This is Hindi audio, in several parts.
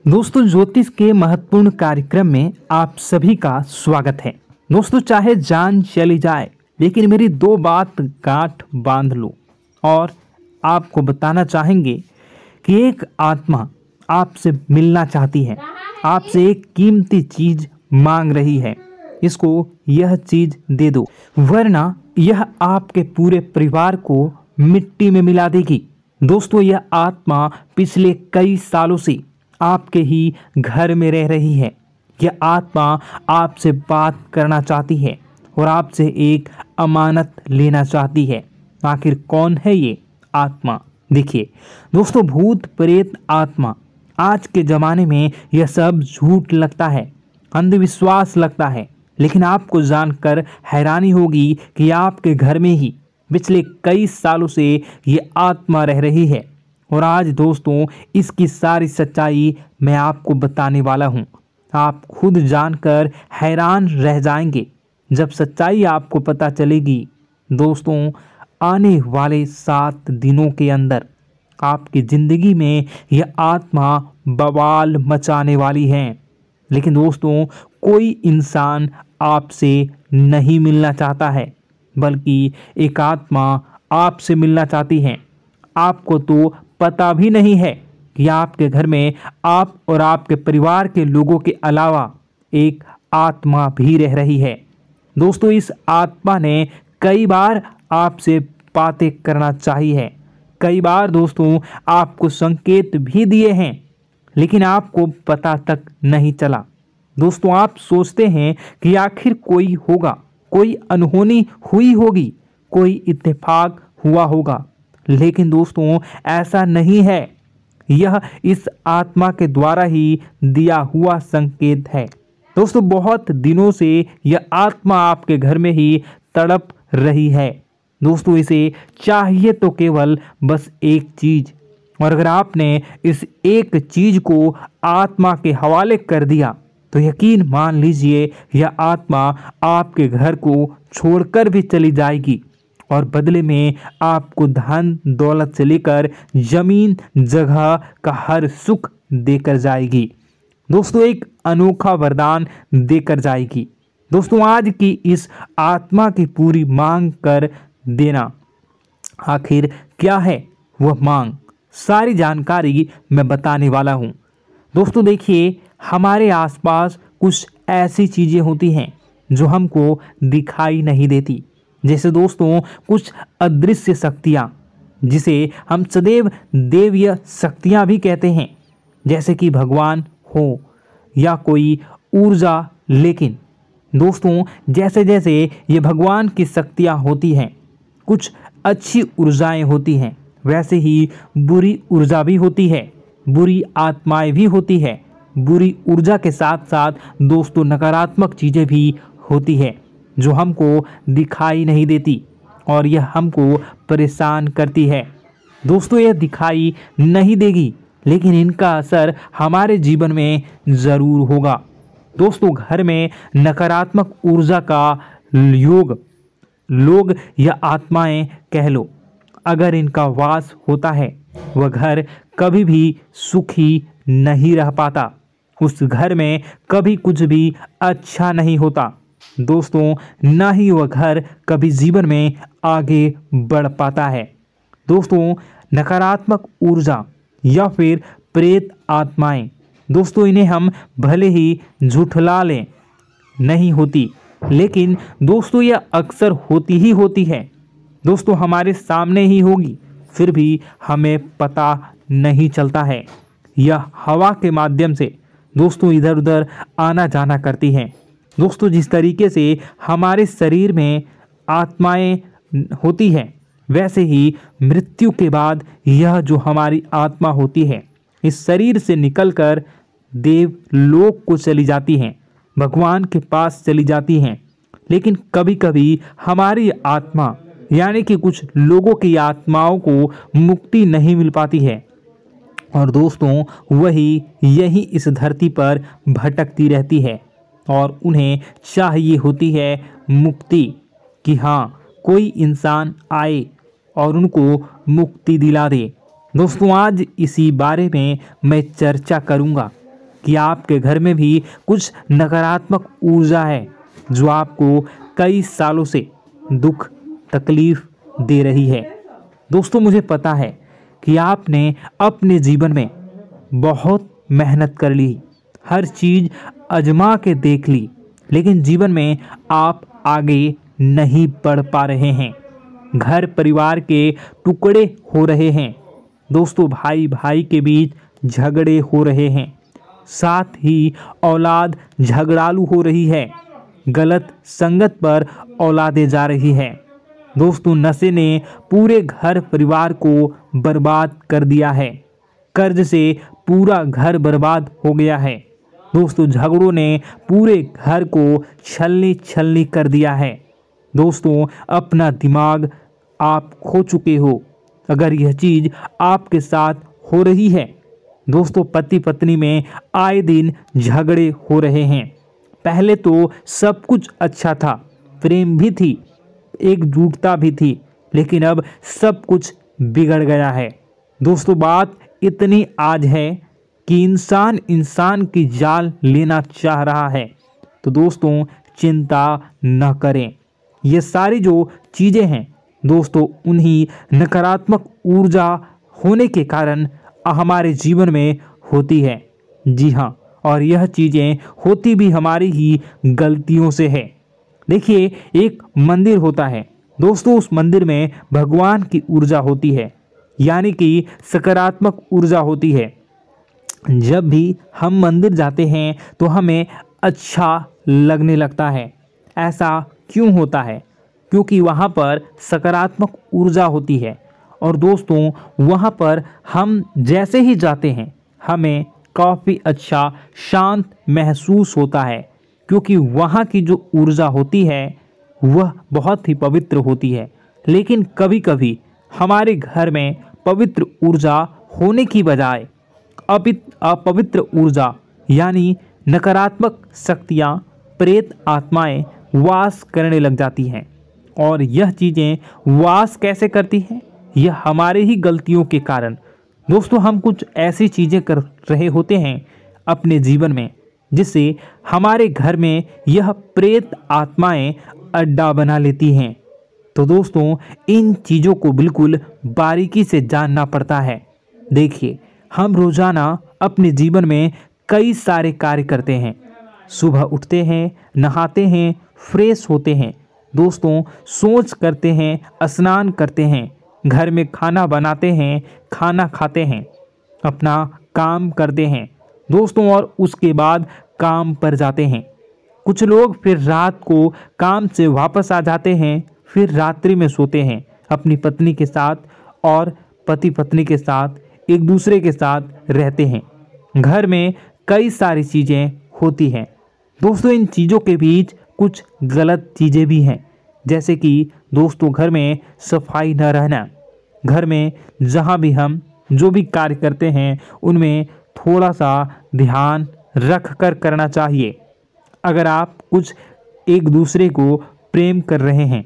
दोस्तों, ज्योतिष के महत्वपूर्ण कार्यक्रम में आप सभी का स्वागत है। दोस्तों, चाहे जान चली जाए लेकिन मेरी दो बात गांठ बांध लो। और आपको बताना चाहेंगे कि एक आत्मा आपसे मिलना चाहती है, आपसे एक कीमती चीज मांग रही है। इसको यह चीज दे दो, वरना यह आपके पूरे परिवार को मिट्टी में मिला देगी। दोस्तों, यह आत्मा पिछले कई सालों से आपके ही घर में रह रही है। यह आत्मा आपसे बात करना चाहती है और आपसे एक अमानत लेना चाहती है। आखिर कौन है ये आत्मा? देखिए दोस्तों, भूत प्रेत आत्मा, आज के ज़माने में यह सब झूठ लगता है, अंधविश्वास लगता है, लेकिन आपको जानकर हैरानी होगी कि आपके घर में ही पिछले कई सालों से ये आत्मा रह रही है। और आज दोस्तों, इसकी सारी सच्चाई मैं आपको बताने वाला हूँ। आप खुद जानकर हैरान रह जाएंगे जब सच्चाई आपको पता चलेगी। दोस्तों, आने वाले 7 दिनों के अंदर आपकी ज़िंदगी में यह आत्मा बवाल मचाने वाली है। लेकिन दोस्तों, कोई इंसान आपसे नहीं मिलना चाहता है, बल्कि एक आत्मा आपसे मिलना चाहती है। आपको तो पता भी नहीं है कि आपके घर में आप और आपके परिवार के लोगों के अलावा एक आत्मा भी रह रही है। दोस्तों, इस आत्मा ने कई बार आपसे बातें करना चाहिए है, कई बार दोस्तों आपको संकेत भी दिए हैं, लेकिन आपको पता तक नहीं चला। दोस्तों, आप सोचते हैं कि आखिर कोई होगा, कोई अनहोनी हुई होगी, कोई इत्तेफाक हुआ होगा, लेकिन दोस्तों ऐसा नहीं है। यह इस आत्मा के द्वारा ही दिया हुआ संकेत है। दोस्तों, बहुत दिनों से यह आत्मा आपके घर में ही तड़प रही है। दोस्तों, इसे चाहिए तो केवल बस एक चीज, और अगर आपने इस एक चीज को आत्मा के हवाले कर दिया तो यकीन मान लीजिए यह आत्मा आपके घर को छोड़कर भी चली जाएगी और बदले में आपको धन दौलत से लेकर जमीन जगह का हर सुख देकर जाएगी। दोस्तों, एक अनोखा वरदान देकर जाएगी। दोस्तों, आज की इस आत्मा की पूरी मांग कर देना। आखिर क्या है वह मांग? सारी जानकारी मैं बताने वाला हूँ। दोस्तों देखिए, हमारे आसपास कुछ ऐसी चीज़ें होती हैं जो हमको दिखाई नहीं देती, जैसे दोस्तों कुछ अदृश्य शक्तियाँ, जिसे हम सदैव देवीय शक्तियाँ भी कहते हैं, जैसे कि भगवान हो या कोई ऊर्जा। लेकिन दोस्तों, जैसे जैसे ये भगवान की शक्तियाँ होती हैं, कुछ अच्छी ऊर्जाएं होती हैं, वैसे ही बुरी ऊर्जा भी होती है, बुरी आत्माएं भी होती है। बुरी ऊर्जा के साथ साथ दोस्तों नकारात्मक चीज़ें भी होती है जो हमको दिखाई नहीं देती और यह हमको परेशान करती है। दोस्तों, यह दिखाई नहीं देगी, लेकिन इनका असर हमारे जीवन में ज़रूर होगा। दोस्तों, घर में नकारात्मक ऊर्जा का योग, लोग या आत्माएं कह लो, अगर इनका वास होता है, वह घर कभी भी सुखी नहीं रह पाता। उस घर में कभी कुछ भी अच्छा नहीं होता। दोस्तों, ना ही वह घर कभी जीवन में आगे बढ़ पाता है। दोस्तों, नकारात्मक ऊर्जा या फिर प्रेत आत्माएं, दोस्तों इन्हें हम भले ही झुठला लें, नहीं होती, लेकिन दोस्तों यह अक्सर होती ही होती है। दोस्तों, हमारे सामने ही होगी, फिर भी हमें पता नहीं चलता है। यह हवा के माध्यम से दोस्तों इधर उधर आना जाना करती हैं। दोस्तों, जिस तरीके से हमारे शरीर में आत्माएं होती हैं, वैसे ही मृत्यु के बाद यह जो हमारी आत्मा होती है, इस शरीर से निकलकर देवलोक को चली जाती हैं, भगवान के पास चली जाती हैं। लेकिन कभी कभी हमारी आत्मा यानी कि कुछ लोगों की आत्माओं को मुक्ति नहीं मिल पाती है, और दोस्तों वही यही इस धरती पर भटकती रहती है और उन्हें चाहिए होती है मुक्ति, कि हाँ कोई इंसान आए और उनको मुक्ति दिला दे। दोस्तों, आज इसी बारे में मैं चर्चा करूंगा। कि आपके घर में भी कुछ नकारात्मक ऊर्जा है जो आपको कई सालों से दुख तकलीफ दे रही है। दोस्तों, मुझे पता है कि आपने अपने जीवन में बहुत मेहनत कर ली, हर चीज़ आजमा के देख ली, लेकिन जीवन में आप आगे नहीं बढ़ पा रहे हैं। घर परिवार के टुकड़े हो रहे हैं। दोस्तों, भाई भाई के बीच झगड़े हो रहे हैं। साथ ही औलाद झगड़ालू हो रही है। गलत संगत पर औलादें जा रही है। दोस्तों, नशे ने पूरे घर परिवार को बर्बाद कर दिया है। कर्ज से पूरा घर बर्बाद हो गया है। दोस्तों, झगड़ों ने पूरे घर को छलनी छलनी कर दिया है। दोस्तों, अपना दिमाग आप खो चुके हो अगर यह चीज़ आपके साथ हो रही है। दोस्तों, पति पत्नी में आए दिन झगड़े हो रहे हैं। पहले तो सब कुछ अच्छा था, प्रेम भी थी, एकजुटता भी थी, लेकिन अब सब कुछ बिगड़ गया है। दोस्तों, बात इतनी आज है कि इंसान इंसान की जान लेना चाह रहा है। तो दोस्तों, चिंता न करें। ये सारी जो चीज़ें हैं दोस्तों, उन्हीं नकारात्मक ऊर्जा होने के कारण हमारे जीवन में होती है। जी हाँ, और यह चीज़ें होती भी हमारी ही गलतियों से है। देखिए, एक मंदिर होता है दोस्तों, उस मंदिर में भगवान की ऊर्जा होती है, यानी कि सकारात्मक ऊर्जा होती है। जब भी हम मंदिर जाते हैं तो हमें अच्छा लगने लगता है। ऐसा क्यों होता है? क्योंकि वहाँ पर सकारात्मक ऊर्जा होती है। और दोस्तों, वहाँ पर हम जैसे ही जाते हैं हमें काफ़ी अच्छा शांत महसूस होता है, क्योंकि वहाँ की जो ऊर्जा होती है वह बहुत ही पवित्र होती है। लेकिन कभी कभी हमारे घर में पवित्र ऊर्जा होने की बजाय अपवित्र ऊर्जा यानी नकारात्मक शक्तियाँ, प्रेत आत्माएं वास करने लग जाती हैं। और यह चीज़ें वास कैसे करती हैं? यह हमारे ही गलतियों के कारण। दोस्तों, हम कुछ ऐसी चीज़ें कर रहे होते हैं अपने जीवन में जिससे हमारे घर में यह प्रेत आत्माएं अड्डा बना लेती हैं। तो दोस्तों, इन चीज़ों को बिल्कुल बारीकी से जानना पड़ता है। देखिए, हम रोज़ाना अपने जीवन में कई सारे कार्य करते हैं। सुबह उठते हैं, नहाते हैं, फ्रेश होते हैं। दोस्तों, सोच करते हैं, स्नान करते हैं, घर में खाना बनाते हैं, खाना खाते हैं, अपना काम करते हैं दोस्तों, और उसके बाद काम पर जाते हैं। कुछ लोग फिर रात को काम से वापस आ जाते हैं, फिर रात्रि में सोते हैं अपनी पत्नी के साथ, और पति पत्नी के साथ एक दूसरे के साथ रहते हैं। घर में कई सारी चीज़ें होती हैं दोस्तों। इन चीज़ों के बीच कुछ गलत चीज़ें भी हैं, जैसे कि दोस्तों, घर में सफाई न रहना। घर में जहाँ भी हम जो भी कार्य करते हैं उनमें थोड़ा सा ध्यान रख कर करना चाहिए। अगर आप कुछ एक दूसरे को प्रेम कर रहे हैं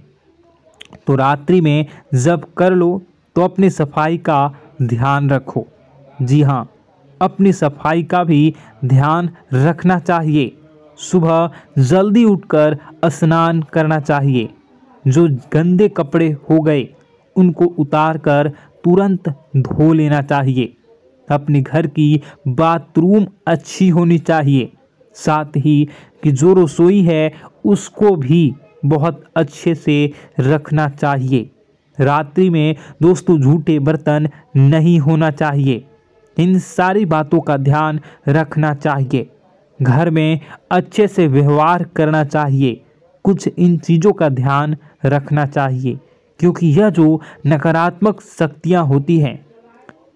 तो रात्रि में जब कर लो तो अपनी सफाई का ध्यान रखो। जी हाँ, अपनी सफाई का भी ध्यान रखना चाहिए। सुबह जल्दी उठकर स्नान करना चाहिए। जो गंदे कपड़े हो गए उनको उतार कर तुरंत धो लेना चाहिए। अपने घर की बाथरूम अच्छी होनी चाहिए। साथ ही कि जो रसोई है उसको भी बहुत अच्छे से रखना चाहिए। रात्रि में दोस्तों, झूठे बर्तन नहीं होना चाहिए। इन सारी बातों का ध्यान रखना चाहिए। घर में अच्छे से व्यवहार करना चाहिए। कुछ इन चीज़ों का ध्यान रखना चाहिए, क्योंकि यह जो नकारात्मक शक्तियाँ होती हैं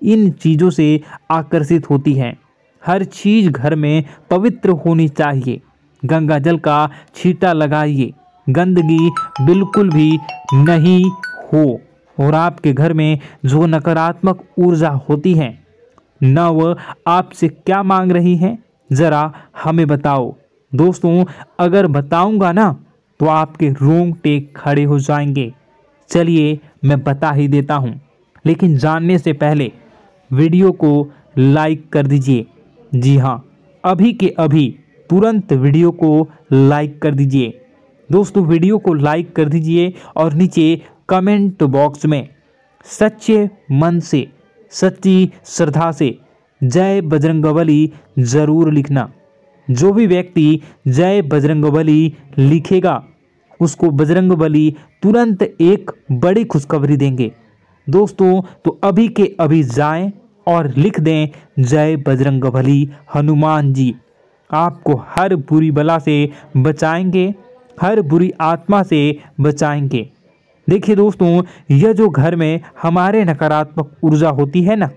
इन चीज़ों से आकर्षित होती हैं। हर चीज़ घर में पवित्र होनी चाहिए। गंगा जल का छींटा लगाइए, गंदगी बिल्कुल भी नहीं हो। और आपके घर में जो नकारात्मक ऊर्जा होती है न वह आपसे क्या मांग रही है, ज़रा हमें बताओ। दोस्तों, अगर बताऊंगा ना तो आपके रोंगटे खड़े हो जाएंगे। चलिए मैं बता ही देता हूं, लेकिन जानने से पहले वीडियो को लाइक कर दीजिए। जी हाँ, अभी के अभी तुरंत वीडियो को लाइक कर दीजिए। दोस्तों वीडियो को लाइक कर दीजिए और नीचे कमेंट बॉक्स में सच्चे मन से, सच्ची श्रद्धा से जय बजरंगबली ज़रूर लिखना। जो भी व्यक्ति जय बजरंगबली लिखेगा उसको बजरंगबली तुरंत एक बड़ी खुशखबरी देंगे। दोस्तों तो अभी के अभी जाएं और लिख दें जय बजरंगबली हनुमान जी। आपको हर बुरी बला से बचाएंगे, हर बुरी आत्मा से बचाएंगे। देखिए दोस्तों, यह जो घर में हमारे नकारात्मक ऊर्जा होती है ना,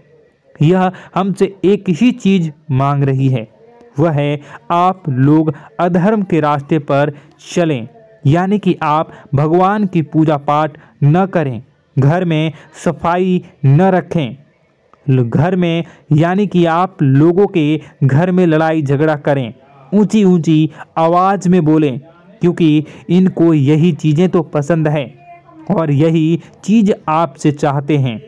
यह हमसे एक ही चीज़ मांग रही है, वह है आप लोग अधर्म के रास्ते पर चलें, यानी कि आप भगवान की पूजा पाठ न करें, घर में सफाई न रखें, घर में यानी कि आप लोगों के घर में लड़ाई झगड़ा करें, ऊंची ऊंची आवाज़ में बोलें, क्योंकि इनको यही चीज़ें तो पसंद है और यही चीज़ आपसे चाहते हैं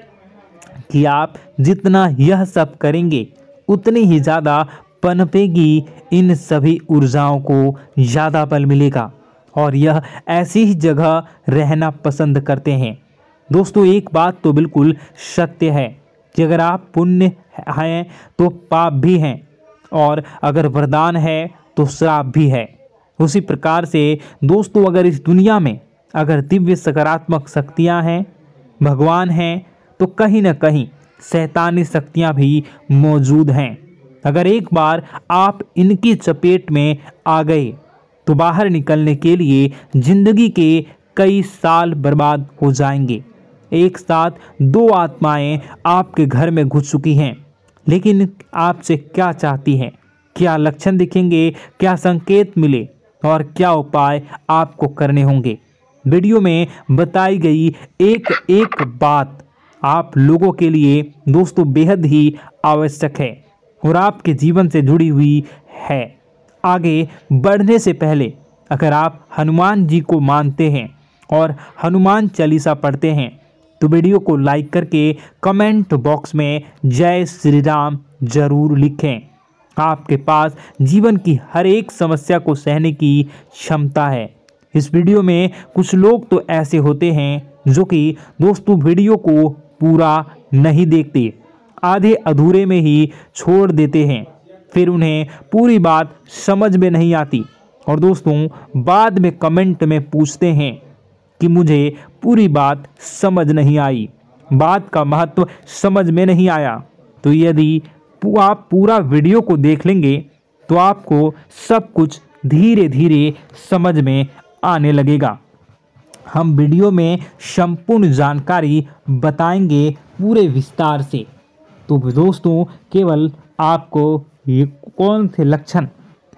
कि आप जितना यह सब करेंगे उतनी ही ज़्यादा पनपेगी इन सभी ऊर्जाओं को ज़्यादा बल मिलेगा और यह ऐसी ही जगह रहना पसंद करते हैं। दोस्तों एक बात तो बिल्कुल सत्य है कि अगर आप पुण्य हैं तो पाप भी हैं और अगर वरदान है तो श्राप भी है। उसी प्रकार से दोस्तों अगर इस दुनिया में अगर दिव्य सकारात्मक शक्तियां हैं, भगवान हैं, तो कहीं न कहीं शैतानी शक्तियां भी मौजूद हैं। अगर एक बार आप इनकी चपेट में आ गए तो बाहर निकलने के लिए जिंदगी के कई साल बर्बाद हो जाएंगे। एक साथ दो आत्माएं आपके घर में घुस चुकी हैं, लेकिन आपसे क्या चाहती हैं, क्या लक्षण दिखेंगे, क्या संकेत मिले और क्या उपाय आपको करने होंगे। वीडियो में बताई गई एक एक बात आप लोगों के लिए दोस्तों बेहद ही आवश्यक है और आपके जीवन से जुड़ी हुई है। आगे बढ़ने से पहले अगर आप हनुमान जी को मानते हैं और हनुमान चालीसा पढ़ते हैं तो वीडियो को लाइक करके कमेंट बॉक्स में जय श्री राम जरूर लिखें। आपके पास जीवन की हर एक समस्या को सहने की क्षमता है। इस वीडियो में कुछ लोग तो ऐसे होते हैं जो कि दोस्तों वीडियो को पूरा नहीं देखते, आधे अधूरे में ही छोड़ देते हैं, फिर उन्हें पूरी बात समझ में नहीं आती और दोस्तों बाद में कमेंट में पूछते हैं कि मुझे पूरी बात समझ नहीं आई, बात का महत्व समझ में नहीं आया। तो यदि आप पूरा वीडियो को देख लेंगे तो आपको सब कुछ धीरे धीरे समझ में आने लगेगा। हम वीडियो में संपूर्ण जानकारी बताएंगे पूरे विस्तार से। तो दोस्तों केवल आपको ये कौन से लक्षण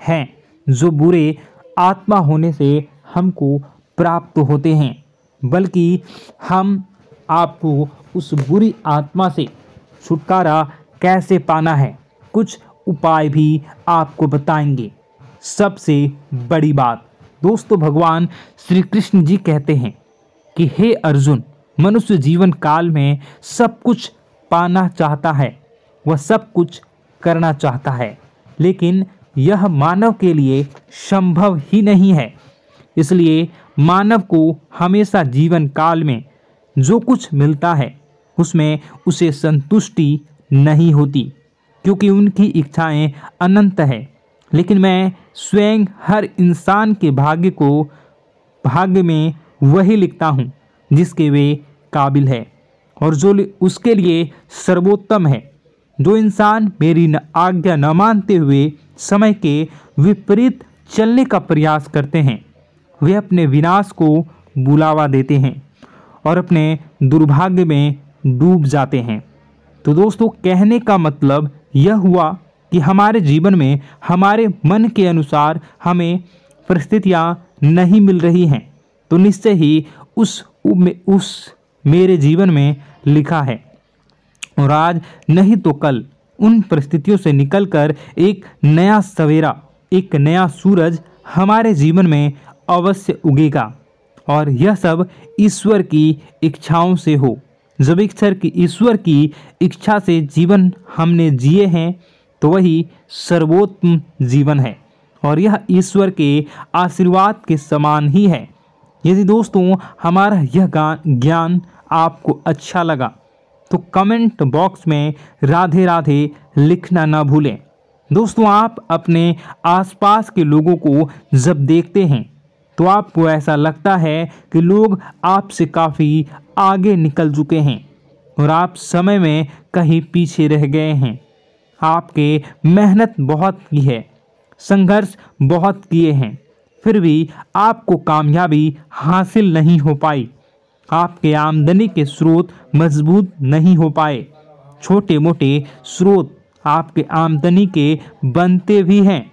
हैं जो बुरे आत्मा होने से हमको प्राप्त होते हैं, बल्कि हम आपको उस बुरी आत्मा से छुटकारा कैसे पाना है, कुछ उपाय भी आपको बताएंगे। सबसे बड़ी बात दोस्तों, भगवान श्री कृष्ण जी कहते हैं कि हे अर्जुन, मनुष्य जीवन काल में सब कुछ पाना चाहता है, वह सब कुछ करना चाहता है, लेकिन यह मानव के लिए संभव ही नहीं है। इसलिए मानव को हमेशा जीवन काल में जो कुछ मिलता है उसमें उसे संतुष्टि नहीं होती, क्योंकि उनकी इच्छाएं अनंत है। लेकिन मैं स्वयं हर इंसान के भाग्य में वही लिखता हूँ जिसके वे काबिल है और जो उसके लिए सर्वोत्तम है। जो इंसान मेरी आज्ञा न मानते हुए समय के विपरीत चलने का प्रयास करते हैं, वे अपने विनाश को बुलावा देते हैं और अपने दुर्भाग्य में डूब जाते हैं। तो दोस्तों कहने का मतलब यह हुआ कि हमारे जीवन में हमारे मन के अनुसार हमें परिस्थितियां नहीं मिल रही हैं, तो निश्चय ही उस मेरे जीवन में लिखा है और आज नहीं तो कल उन परिस्थितियों से निकलकर एक नया सवेरा, एक नया सूरज हमारे जीवन में अवश्य उगेगा और यह सब ईश्वर की इच्छाओं से हो। जब ईश्वर की इच्छा से जीवन हमने जिए हैं तो वही सर्वोत्तम जीवन है और यह ईश्वर के आशीर्वाद के समान ही है। यदि दोस्तों हमारा यह ज्ञान आपको अच्छा लगा तो कमेंट बॉक्स में राधे राधे लिखना ना भूलें। दोस्तों आप अपने आसपास के लोगों को जब देखते हैं तो आपको ऐसा लगता है कि लोग आपसे काफ़ी आगे निकल चुके हैं और आप समय में कहीं पीछे रह गए हैं। आपके मेहनत बहुत की है, संघर्ष बहुत किए हैं, फिर भी आपको कामयाबी हासिल नहीं हो पाई। आपके आमदनी के स्रोत मजबूत नहीं हो पाए। छोटे मोटे स्रोत आपके आमदनी के बनते भी हैं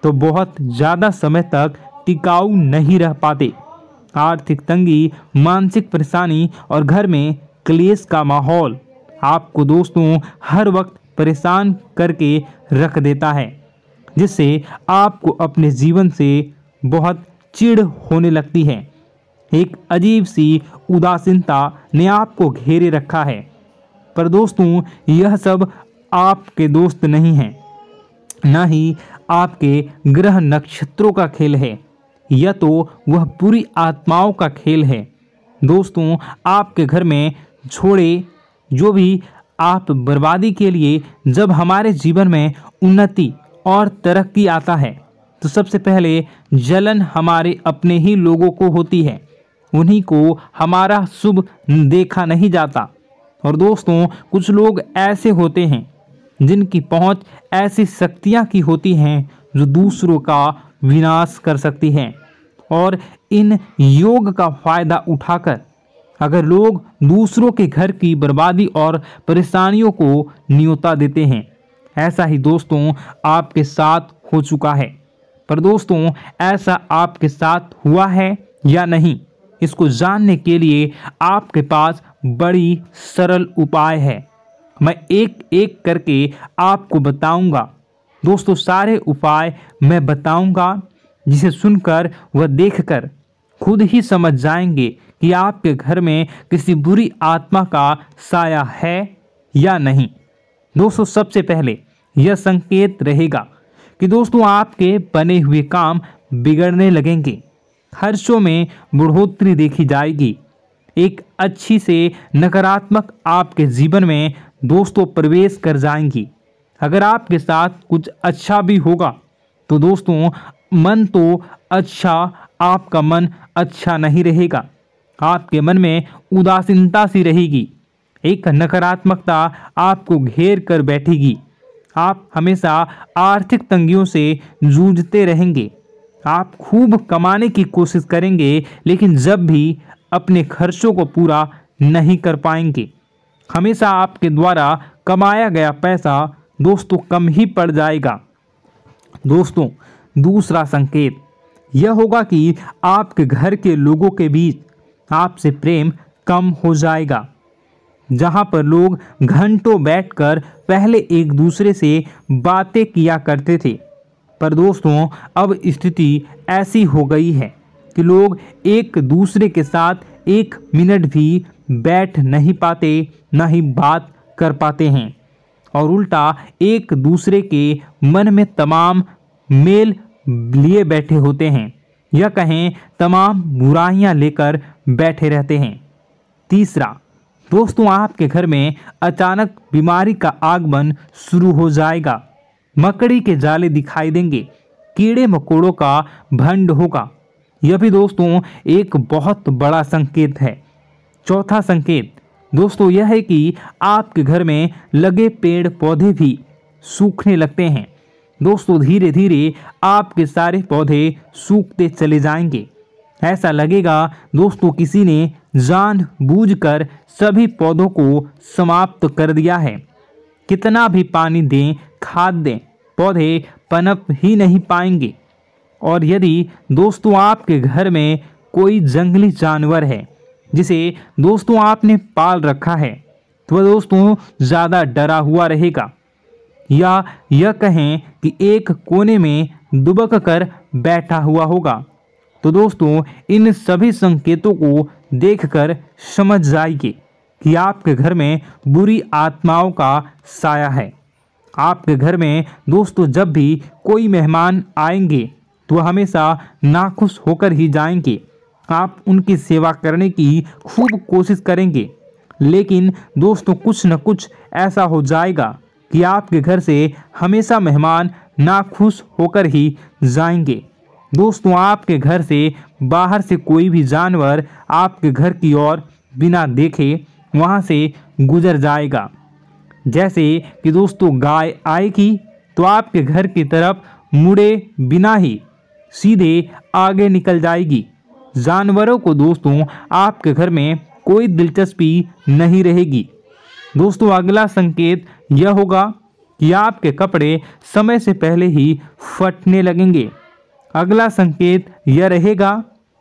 तो बहुत ज़्यादा समय तक टिकाऊ नहीं रह पाते। आर्थिक तंगी, मानसिक परेशानी और घर में क्लेश का माहौल आपको दोस्तों हर वक्त परेशान करके रख देता है, जिससे आपको अपने जीवन से बहुत चिढ़ होने लगती है। एक अजीब सी उदासीनता ने आपको घेरे रखा है। पर दोस्तों यह सब आपके दोस्त नहीं हैं, न ही आपके ग्रह नक्षत्रों का खेल है, यह तो वह पूरी आत्माओं का खेल है। दोस्तों आपके घर में छोड़े जो भी आप बर्बादी के लिए जब हमारे जीवन में उन्नति और तरक्की आता है तो सबसे पहले जलन हमारे अपने ही लोगों को होती है। उन्हीं को हमारा शुभ देखा नहीं जाता। और दोस्तों कुछ लोग ऐसे होते हैं जिनकी पहुंच ऐसी शक्तियां की होती हैं जो दूसरों का विनाश कर सकती हैं। और इन योग का फायदा उठाकर अगर लोग दूसरों के घर की बर्बादी और परेशानियों को न्योता देते हैं। ऐसा ही दोस्तों आपके साथ हो चुका है। पर दोस्तों ऐसा आपके साथ हुआ है या नहीं, इसको जानने के लिए आपके पास बड़ी सरल उपाय है। मैं एक एक करके आपको बताऊंगा। दोस्तों सारे उपाय मैं बताऊंगा, जिसे सुनकर व देखकर खुद ही समझ जाएंगे कि आपके घर में किसी बुरी आत्मा का साया है या नहीं। दोस्तों सबसे पहले यह संकेत रहेगा कि दोस्तों आपके बने हुए काम बिगड़ने लगेंगे, खर्चों में बढ़ोतरी देखी जाएगी, एक अच्छी से नकारात्मक आपके जीवन में दोस्तों प्रवेश कर जाएंगी। अगर आपके साथ कुछ अच्छा भी होगा तो दोस्तों मन तो अच्छा, आपका मन अच्छा नहीं रहेगा। आपके मन में उदासीनता सी रहेगी, एक नकारात्मकता आपको घेर कर बैठेगी। आप हमेशा आर्थिक तंगियों से जूझते रहेंगे। आप खूब कमाने की कोशिश करेंगे लेकिन जब भी अपने खर्चों को पूरा नहीं कर पाएंगे। हमेशा आपके द्वारा कमाया गया पैसा दोस्तों कम ही पड़ जाएगा। दोस्तों दूसरा संकेत यह होगा कि आपके घर के लोगों के बीच आपसे प्रेम कम हो जाएगा। जहां पर लोग घंटों बैठकर पहले एक दूसरे से बातें किया करते थे, पर दोस्तों अब स्थिति ऐसी हो गई है कि लोग एक दूसरे के साथ एक मिनट भी बैठ नहीं पाते, न ही बात कर पाते हैं और उल्टा एक दूसरे के मन में तमाम मेल लिए बैठे होते हैं, या कहें तमाम बुराइयां लेकर बैठे रहते हैं। तीसरा दोस्तों आपके घर में अचानक बीमारी का आगमन शुरू हो जाएगा। मकड़ी के जाले दिखाई देंगे, कीड़े मकोड़ों का भंड होगा। यह भी दोस्तों एक बहुत बड़ा संकेत है। चौथा संकेत दोस्तों यह है कि आपके घर में लगे पेड़ पौधे भी सूखने लगते हैं। दोस्तों धीरे धीरे आपके सारे पौधे सूखते चले जाएंगे। ऐसा लगेगा दोस्तों किसी ने जानबूझकर सभी पौधों को समाप्त कर दिया है। कितना भी पानी दें, खाद दें, पौधे पनप ही नहीं पाएंगे। और यदि दोस्तों आपके घर में कोई जंगली जानवर है जिसे दोस्तों आपने पाल रखा है, तो वह दोस्तों ज़्यादा डरा हुआ रहेगा, या यह कहें कि एक कोने में दुबक कर बैठा हुआ होगा। तो दोस्तों इन सभी संकेतों को देखकर समझ जाइए कि आपके घर में बुरी आत्माओं का साया है। आपके घर में दोस्तों जब भी कोई मेहमान आएंगे तो हमेशा नाखुश होकर ही जाएंगे। आप उनकी सेवा करने की खूब कोशिश करेंगे, लेकिन दोस्तों कुछ न कुछ ऐसा हो जाएगा कि आपके घर से हमेशा मेहमान नाखुश होकर ही जाएंगे। दोस्तों आपके घर से बाहर से कोई भी जानवर आपके घर की ओर बिना देखे वहां से गुजर जाएगा। जैसे कि दोस्तों गाय आएगी तो आपके घर की तरफ मुड़े बिना ही सीधे आगे निकल जाएगी। जानवरों को दोस्तों आपके घर में कोई दिलचस्पी नहीं रहेगी। दोस्तों अगला संकेत यह होगा कि आपके कपड़े समय से पहले ही फटने लगेंगे। अगला संकेत यह रहेगा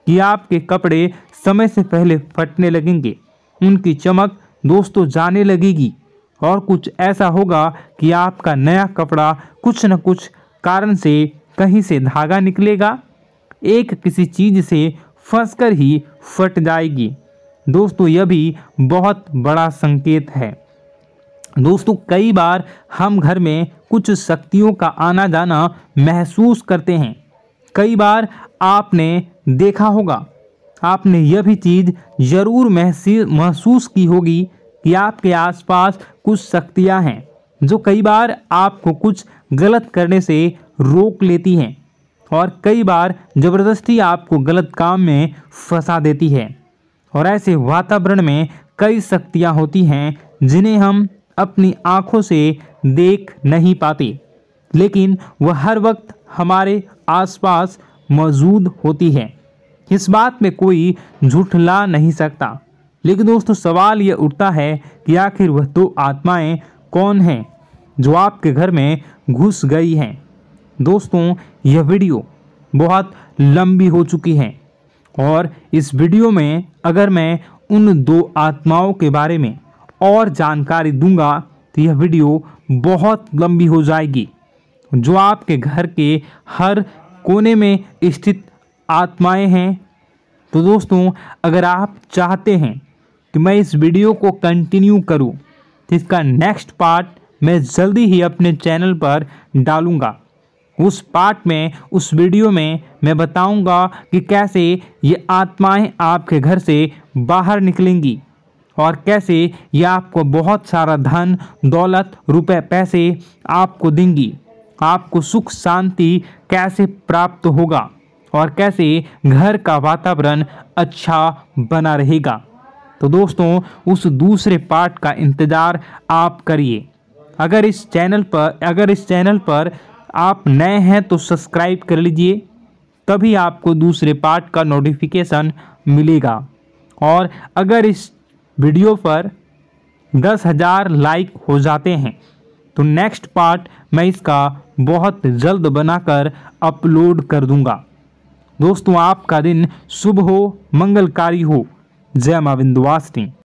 कि आपके कपड़े समय से पहले फटने लगेंगे, उनकी चमक दोस्तों जाने लगेगी और कुछ ऐसा होगा कि आपका नया कपड़ा कुछ न कुछ कारण से कहीं से धागा निकलेगा, एक किसी चीज से फंसकर ही फट जाएगी। दोस्तों यह भी बहुत बड़ा संकेत है। दोस्तों कई बार हम घर में कुछ शक्तियों का आना जाना महसूस करते हैं। कई बार आपने देखा होगा, आपने यह भी चीज़ ज़रूर महसूस की होगी कि आपके आसपास कुछ शक्तियां हैं जो कई बार आपको कुछ गलत करने से रोक लेती हैं और कई बार ज़बरदस्ती आपको गलत काम में फंसा देती है। और ऐसे वातावरण में कई शक्तियां होती हैं जिन्हें हम अपनी आँखों से देख नहीं पाते, लेकिन वह हर वक्त हमारे आसपास मौजूद होती है। इस बात में कोई झूठला नहीं सकता। लेकिन दोस्तों सवाल यह उठता है कि आखिर वह दो आत्माएं कौन हैं जो आपके घर में घुस गई हैं। दोस्तों यह वीडियो बहुत लंबी हो चुकी है और इस वीडियो में अगर मैं उन दो आत्माओं के बारे में और जानकारी दूंगा तो यह वीडियो बहुत लंबी हो जाएगी। जो आपके घर के हर कोने में स्थित आत्माएं हैं। तो दोस्तों अगर आप चाहते हैं कि मैं इस वीडियो को कंटिन्यू करूं तो इसका नेक्स्ट पार्ट मैं जल्दी ही अपने चैनल पर डालूंगा। उस पार्ट में, उस वीडियो में मैं बताऊंगा कि कैसे ये आत्माएं आपके घर से बाहर निकलेंगी और कैसे ये आपको बहुत सारा धन दौलत रुपए पैसे आपको देंगी, आपको सुख शांति कैसे प्राप्त होगा और कैसे घर का वातावरण अच्छा बना रहेगा। तो दोस्तों उस दूसरे पार्ट का इंतज़ार आप करिए। अगर इस चैनल पर आप नए हैं तो सब्सक्राइब कर लीजिए, तभी आपको दूसरे पार्ट का नोटिफिकेशन मिलेगा। और अगर इस वीडियो पर 10,000 लाइक हो जाते हैं तो नेक्स्ट पार्ट मैं इसका बहुत जल्द बनाकर अपलोड कर दूंगा। दोस्तों आपका दिन शुभ हो, मंगलकारी हो। जय मां विंध्यवासिनी।